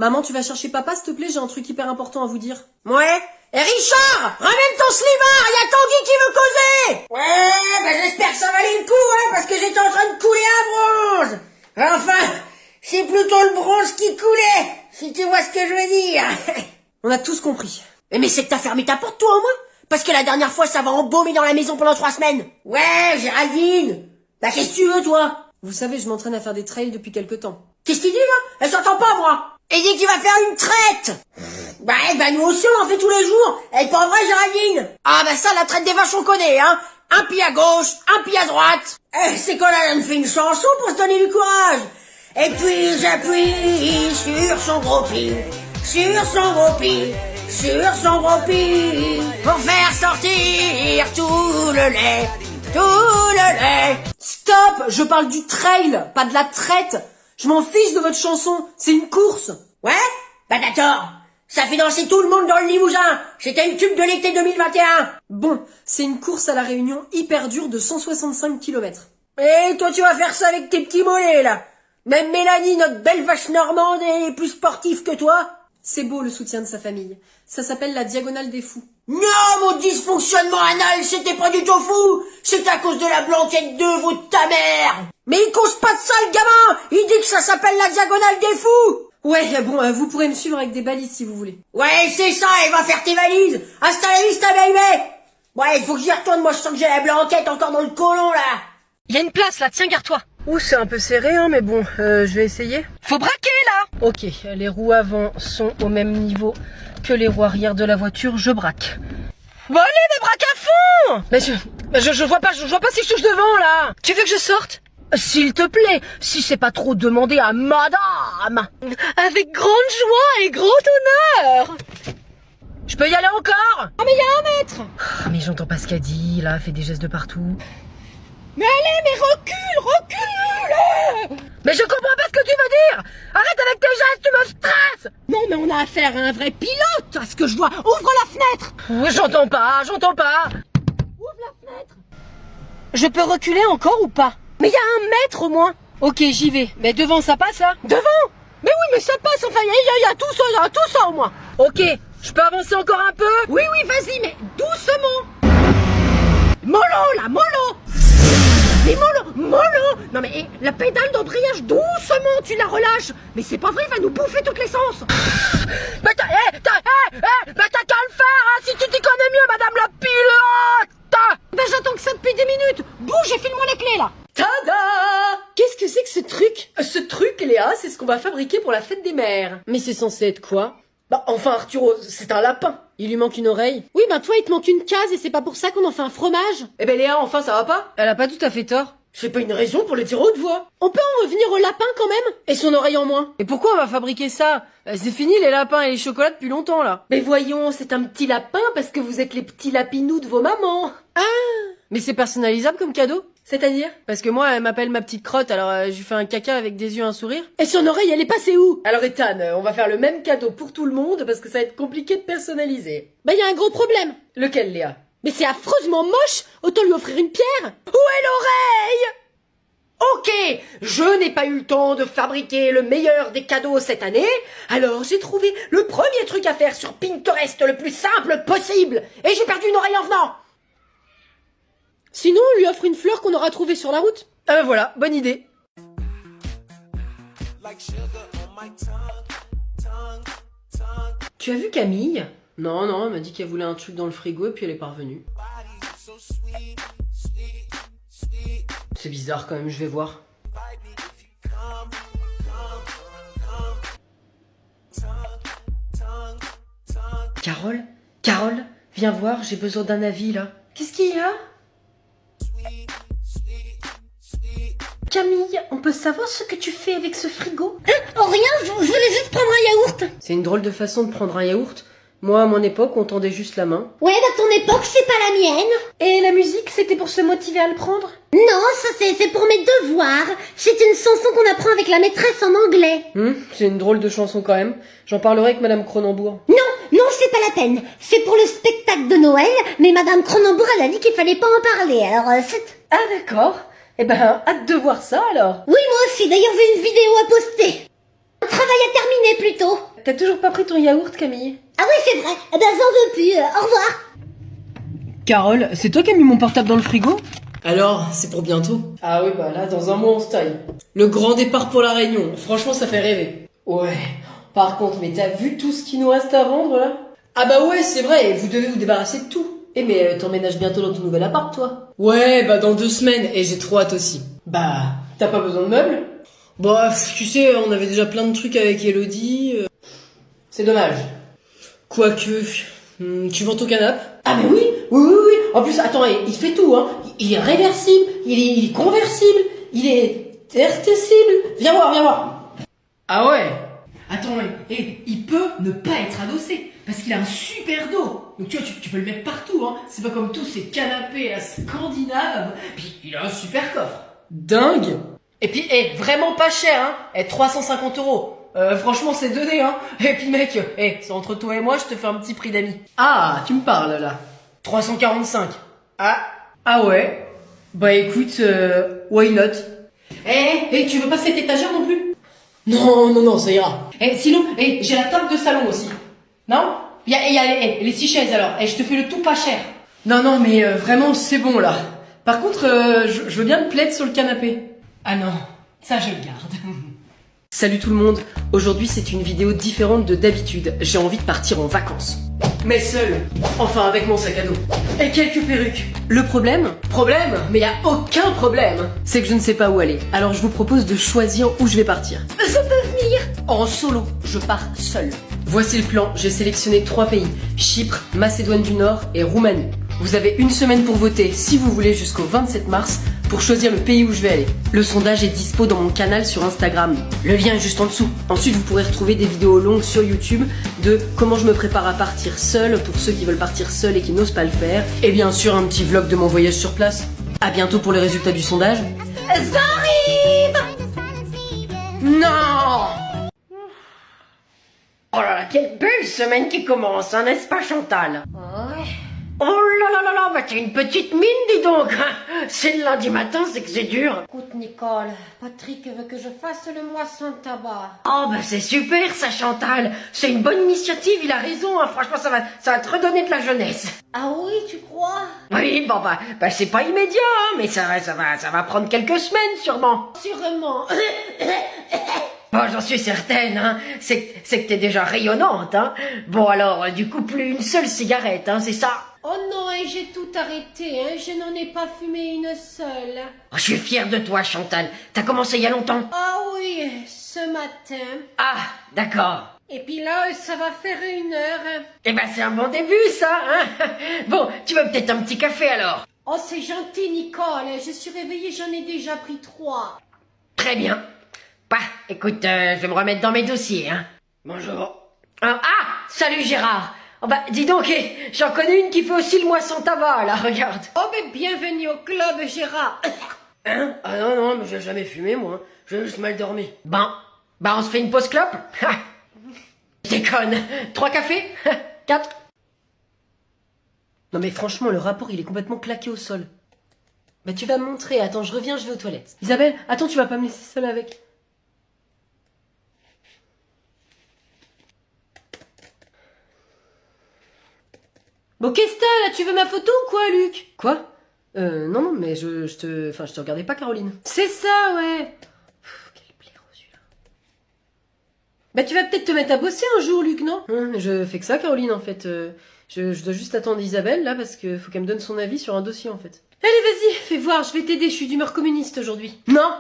Maman, tu vas chercher papa, s'il te plaît, j'ai un truc hyper important à vous dire. Ouais. Et Richard, ramène ton slibard, y a Tanguy qui veut causer. Ouais, ben j'espère que ça valait le coup, hein, parce que j'étais en train de couler un bronze. Enfin, c'est plutôt le bronze qui coulait, si tu vois ce que je veux dire. On a tous compris. Mais c'est que t'as fermé ta porte, toi, au moins? Parce que la dernière fois, ça va embaumer dans la maison pendant 3 semaines. Ouais, Géraldine. Bah, qu'est-ce que tu veux, toi? Vous savez, je m'entraîne à faire des trails depuis quelque temps. Qu'est-ce qu'il dit, là? Elle s'entend pas, moi. Il dit qu'il va faire une traite. Bah nous aussi, on en fait tous les jours. Elle est pas vraie, Géraldine? Ah, bah ça, la traite des vaches, on connaît, hein. Un pied à gauche, un pied à droite. C'est qu'on a même fait une chanson pour se donner du courage. Et puis, j'appuie sur son gros pied, sur son gros pied, sur son gros pied, pour faire sortir tout le lait, tout le lait. Stop! Je parle du trail, pas de la traite. Je m'en fiche de votre chanson, c'est une course. Ouais? Bah d'accord. Ça fait danser tout le monde dans le Limousin. C'était le tube de l'été 2021. Bon, c'est une course à la Réunion hyper dure de 165 km. Et toi, tu vas faire ça avec tes petits mollets, là. Même Mélanie, notre belle vache normande, est plus sportive que toi. C'est beau le soutien de sa famille. Ça s'appelle la Diagonale des Fous. Non, mon dysfonctionnement anal, c'était pas du tout fou. C'est à cause de la blanquette de votre ta mère. Mais il cause pas de ça, le gamin. Il dit que ça s'appelle la Diagonale des Fous. Ouais, bon, vous pourrez me suivre avec des balises si vous voulez. Ouais, c'est ça, elle va faire tes valises. Hasta la vista, baby. Ouais, il faut que j'y retourne, moi je sens que j'ai la blanquette encore dans le côlon, là. Il y a une place là, tiens, garde-toi. Ouh, c'est un peu serré, hein, mais bon, je vais essayer. Faut braquer, là! Ok, les roues avant sont au même niveau que les roues arrière de la voiture, je braque. Bon allez, mais braque à fond! Mais je vois pas si je touche devant, là. Tu veux que je sorte? S'il te plaît, si c'est pas trop demandé à madame. Avec grande joie et grand honneur! Je peux y aller encore? Ah mais il y a 1 mètre! Ah, mais j'entends pas ce qu'elle dit, là, fait des gestes de partout. Mais allez, mais recule! Mais je comprends pas ce que tu veux dire! Arrête avec tes gestes, tu me stresses! Non, mais on a affaire à un vrai pilote, à ce que je vois. Ouvre la fenêtre! J'entends pas. Ouvre la fenêtre! Je peux reculer encore ou pas? Mais il y a 1 mètre au moins. Ok, j'y vais. Mais devant, ça passe là? Devant! Mais oui, mais ça passe, enfin, il y a tout ça au moins. Ok, je peux avancer encore un peu? Oui, vas-y, mais doucement! Mollo, là, mollo! Mais mollo! Non mais la pédale d'embrayage, doucement, tu la relâches! Mais c'est pas vrai, il va nous bouffer toute l'essence! Mais t'as qu'à le faire, hein, si tu t'y connais mieux, madame la pilote! Ben j'attends que ça depuis 10 minutes! Bouge et file-moi les clés, là! Tada! Qu'est-ce que c'est que ce truc? Ce truc, Léa, c'est ce qu'on va fabriquer pour la fête des mères. Mais c'est censé être quoi? Bah enfin, Arturo, c'est un lapin. Il lui manque une oreille. Oui, ben toi, il te manque une case et c'est pas pour ça qu'on en fait un fromage. Eh ben Léa, enfin, ça va pas? Elle a pas tout à fait tort. C'est pas une raison pour le dire haute voix. On peut en revenir au lapin quand même? Et son oreille en moins. Et pourquoi on va fabriquer ça? C'est fini les lapins et les chocolats depuis longtemps là. Mais voyons, c'est un petit lapin parce que vous êtes les petits lapinous de vos mamans. Ah! Mais c'est personnalisable comme cadeau? C'est-à-dire? Parce que moi, elle m'appelle ma petite crotte, alors je lui fais un caca avec des yeux et un sourire. Et son oreille, elle est passée où? Alors Ethan, on va faire le même cadeau pour tout le monde parce que ça va être compliqué de personnaliser. Ben y a un gros problème. Lequel, Léa? Mais c'est affreusement moche. Autant lui offrir une pierre. Où est l'oreille? Ok, je n'ai pas eu le temps de fabriquer le meilleur des cadeaux cette année, alors j'ai trouvé le premier truc à faire sur Pinterest le plus simple possible, et j'ai perdu une oreille en venant. Sinon, on lui offre une fleur qu'on aura trouvée sur la route. Ah ben voilà, bonne idée. Tu as vu Camille? Non, elle m'a dit qu'elle voulait un truc dans le frigo et puis elle est pas revenue. C'est bizarre quand même, je vais voir. Carole, viens voir, j'ai besoin d'un avis là. Qu'est-ce qu'il y a? Camille, on peut savoir ce que tu fais avec ce frigo? Oh rien, je voulais juste prendre un yaourt. C'est une drôle de façon de prendre un yaourt. Moi, à mon époque, on tendait juste la main. Ouais, bah ton époque, c'est pas la mienne. Et la musique, c'était pour se motiver à le prendre? Non, ça c'est pour mes devoirs. C'est une chanson qu'on apprend avec la maîtresse en anglais. C'est une drôle de chanson quand même. J'en parlerai avec Madame Cronenbourg. Non, c'est pas la peine. C'est pour le spectacle de Noël, mais Madame Cronenbourg, elle a dit qu'il fallait pas en parler, alors c'est... Ah d'accord. Eh ben, hâte de voir ça alors. Oui, moi aussi, d'ailleurs j'ai une vidéo à poster. travail à terminer plutôt. T'as toujours pas pris ton yaourt, Camille? Ah oui, c'est vrai. Eh ben, j'en veux plus. Au revoir. Carole, c'est toi qui as mis mon portable dans le frigo? Alors, c'est pour bientôt. Ah oui, bah là, dans un mois, on se taille. Le grand départ pour la Réunion. Franchement, ça fait rêver. Ouais. Par contre, mais t'as vu tout ce qu'il nous reste à vendre, là? Ah bah ouais, c'est vrai, vous devez vous débarrasser de tout. Eh mais t'emménages bientôt dans ton nouvel appart, toi? Ouais, bah dans 2 semaines, et j'ai trop hâte aussi. Bah, t'as pas besoin de meubles? Bah, tu sais, on avait déjà plein de trucs avec Elodie. C'est dommage. Quoique, tu vends ton canapé? Ah mais oui, oui, oui, oui. En plus, attends, il fait tout, hein. Il est réversible, il est conversible, il est tertessible. Viens voir, viens voir. Ah ouais? Attends, et il peut ne pas être adossé, parce qu'il a un super dos. Donc tu vois, tu peux le mettre partout, hein. C'est pas comme tous ces canapés à scandinaves. Puis il a un super coffre. Dingue! Et puis, vraiment pas cher, hein. 350 €. Franchement, c'est donné, hein. Et puis, mec, c'est entre toi et moi, je te fais un petit prix d'amis. Ah, tu me parles là. 345. Ah ouais? Bah écoute, why not? Tu veux pas cette étagère non plus? Non, ça ira. Sinon, j'ai la table de salon aussi. Non? Il y a les 6 chaises alors. Je te fais le tout pas cher. Non, mais vraiment, c'est bon là. Par contre, je veux bien me plaide sur le canapé. Ah non, ça je le garde. Salut tout le monde, aujourd'hui c'est une vidéo différente de d'habitude, j'ai envie de partir en vacances. Mais seul, enfin avec mon sac à dos. Et quelques perruques. Le problème, mais y a aucun problème, c'est que je ne sais pas où aller. Alors je vous propose de choisir où je vais partir. Je peux venir. En solo, je pars seul. Voici le plan, j'ai sélectionné 3 pays, Chypre, Macédoine du Nord et Roumanie. Vous avez 1 semaine pour voter, si vous voulez, jusqu'au 27 mars, pour choisir le pays où je vais aller. Le sondage est dispo dans mon canal sur Instagram. Le lien est juste en dessous. Ensuite, vous pourrez retrouver des vidéos longues sur YouTube de comment je me prépare à partir seul, pour ceux qui veulent partir seuls et qui n'osent pas le faire. Et bien sûr, un petit vlog de mon voyage sur place. À bientôt pour les résultats du sondage. J'arrive. Non! Oh là là, quelle belle semaine qui commence, hein, n'est-ce pas Chantal? Ouais. Oh là là, bah t'as une petite mine, dis donc. C'est le lundi matin, c'est que c'est dur. Écoute, Nicole, Patrick veut que je fasse le moisson de tabac. Oh bah c'est super ça Chantal. C'est une bonne initiative, il a raison, hein. Franchement ça va te redonner de la jeunesse. Ah oui, tu crois? Oui, bon bah c'est pas immédiat, hein, mais ça va prendre quelques semaines sûrement. Sûrement. Bon, j'en suis certaine, hein. C'est que t'es déjà rayonnante, hein. Bon alors, du coup plus une seule cigarette, hein, c'est ça? Oh non, j'ai tout arrêté, hein. Je n'en ai pas fumé une seule. Oh, je suis fière de toi Chantal. T'as commencé il y a longtemps? Ah oui, ce matin. Ah, d'accord. Et puis là, ça va faire 1 heure. Eh ben c'est un bon début ça, hein. Bon, tu veux peut-être un petit café alors? Oh, c'est gentil, Nicole. Je suis réveillée, j'en ai déjà pris 3. Très bien. Bah, écoute, je vais me remettre dans mes dossiers, hein. Bonjour. Ah, salut Gérard. Oh bah, dis donc, j'en connais une qui fait aussi le moisson tabac, là, regarde. Oh, mais bienvenue au club, Gérard. Hein? Ah non, mais j'ai jamais fumé, moi. J'ai juste mal dormi. Bah, on se fait une pause clope? Je déconne. 3 cafés? 4? Non mais franchement, le rapport, il est complètement claqué au sol. Bah tu vas me montrer, attends, je reviens, je vais aux toilettes. Isabelle, attends, tu vas pas me laisser seule avec. Bon, qu'est-ce que t'as, là? Tu veux ma photo ou quoi, Luc? Quoi? Non, mais je te regardais pas, Caroline. C'est ça, ouais. Quel blaireau, celui-là. Bah, tu vas peut-être te mettre à bosser un jour, Luc, non? Je fais que ça, Caroline, en fait. Je dois juste attendre Isabelle, là, parce que faut qu'elle me donne son avis sur un dossier, en fait. Allez, vas-y, fais voir, je vais t'aider, je suis d'humeur communiste aujourd'hui. Non!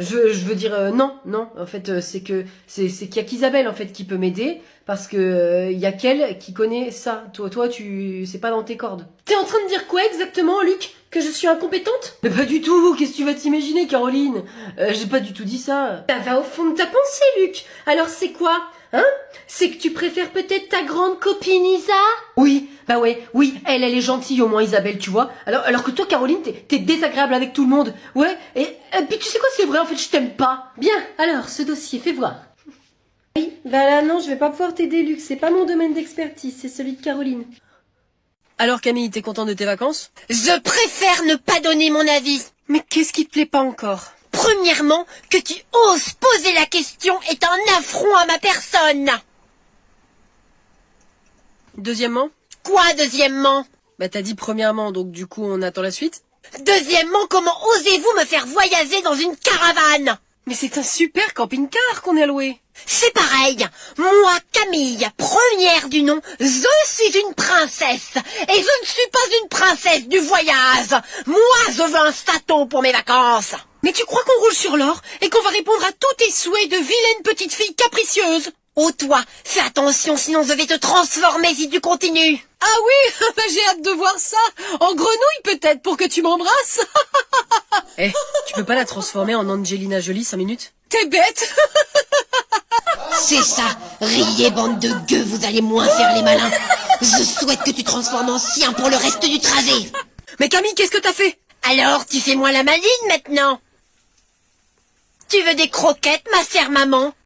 Je veux dire non, en fait c'est qu'il y a qu'Isabelle en fait qui peut m'aider parce que il y a qu'elle qui connaît ça. Toi c'est pas dans tes cordes. T'es en train de dire quoi exactement, Luc? Que je suis incompétente? Mais pas du tout, qu'est-ce que tu vas t'imaginer, Caroline? J'ai pas du tout dit ça. Ça va au fond de ta pensée, Luc. Alors c'est quoi? Hein? C'est que tu préfères peut-être ta grande copine Isa? Oui, bah ouais, oui, elle est gentille au moins Isabelle, tu vois. Alors que toi Caroline, t'es désagréable avec tout le monde. Ouais, et puis tu sais quoi, c'est vrai, en fait je t'aime pas. Bien, alors ce dossier, fais voir. Oui, bah là non, je vais pas pouvoir t'aider Luc, c'est pas mon domaine d'expertise, c'est celui de Caroline. Alors Camille, t'es contente de tes vacances? Je préfère ne pas donner mon avis. Mais qu'est-ce qui te plaît pas encore? Premièrement, Premièrement, que tu oses poser la question est un affront à ma personne. Deuxièmement? Quoi, deuxièmement? Bah t'as dit premièrement, donc du coup on attend la suite. Deuxièmement, comment osez-vous me faire voyager dans une caravane? Mais c'est un super camping-car qu'on est alloué. C'est pareil. Moi, Camille, première du nom, je suis une princesse. Et je ne suis pas une princesse du voyage. Moi, je veux un château pour mes vacances. Mais tu crois qu'on roule sur l'or et qu'on va répondre à tous tes souhaits de vilaine petite fille capricieuse? Oh toi, fais attention, sinon je vais te transformer si tu continues. Ah oui, bah j'ai hâte de voir ça. En grenouille peut-être pour que tu m'embrasses. Eh, tu peux pas la transformer en Angelina Jolie 5 minutes? T'es bête. C'est ça. Riez, bande de gueux, vous allez moins faire les malins. Je souhaite que tu transformes en chien pour le reste du trajet. Mais Camille, qu'est-ce que t'as fait? Alors, tu fais moins la maline maintenant. Tu veux des croquettes, ma chère maman?